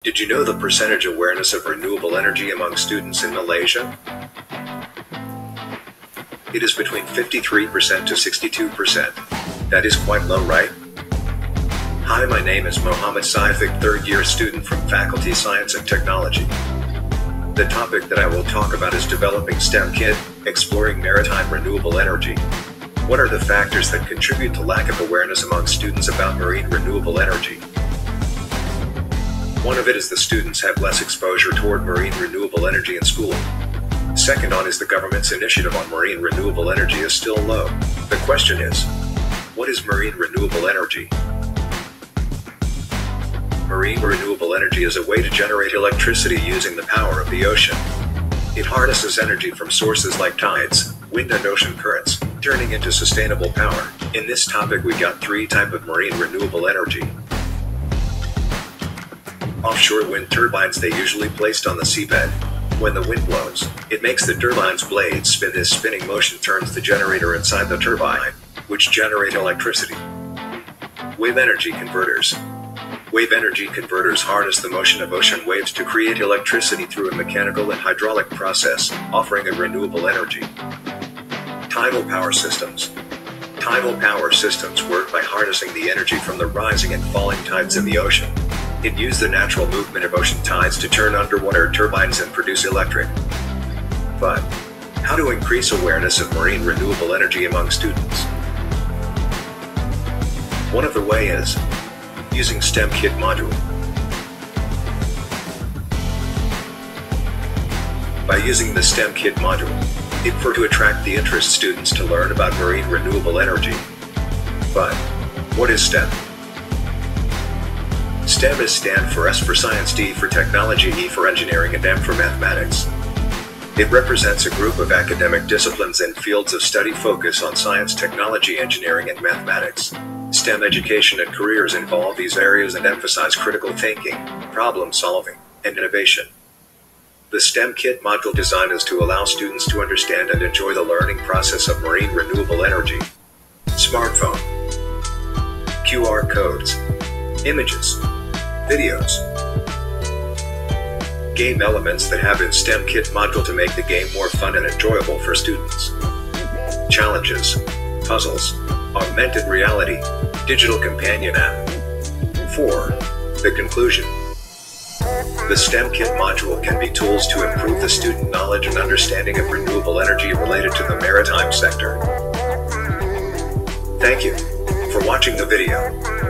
Did you know the percentage awareness of renewable energy among students in Malaysia? It is between 53% to 62%. That is quite low, right? Hi, my name is Syafiq, third-year student from Faculty Science and Technology. The topic that I will talk about is developing STEM kit, exploring maritime renewable energy. What are the factors that contribute to lack of awareness among students about marine renewable energy? One of it is the students have less exposure toward marine renewable energy in school. Second on is the government's initiative on marine renewable energy is still low. The question is, what is marine renewable energy? Marine renewable energy is a way to generate electricity using the power of the ocean. It harnesses energy from sources like tides, wind and ocean currents, turning into sustainable power. In this topic we got three types of marine renewable energy. Offshore wind turbines, they usually placed on the seabed. When the wind blows, it makes the turbine's blades spin. This spinning motion turns the generator inside the turbine, which generate electricity. Wave energy converters. Wave energy converters harness the motion of ocean waves to create electricity through a mechanical and hydraulic process, offering a renewable energy. Tidal power systems. Tidal power systems work by harnessing the energy from the rising and falling tides in the ocean. It uses the natural movement of ocean tides to turn underwater turbines and produce electric. But how to increase awareness of marine renewable energy among students? One of the ways is using STEM kit module. By using the STEM kit module, it for to attract the interest students to learn about marine renewable energy. But what is STEM? STEM is stand for S for science, D for technology, E for engineering, and M for mathematics. It represents a group of academic disciplines and fields of study focus on science, technology, engineering, and mathematics. STEM education and careers involve these areas and emphasize critical thinking, problem solving, and innovation. The STEM kit module design is to allow students to understand and enjoy the learning process of marine renewable energy. Smartphone, QR codes, images, videos, game elements that have in STEM kit module to make the game more fun and enjoyable for students. Challenges, puzzles, augmented reality, digital companion app. 4. The conclusion. The STEM kit module can be tools to improve the student knowledge and understanding of renewable energy related to the maritime sector. Thank you for watching the video.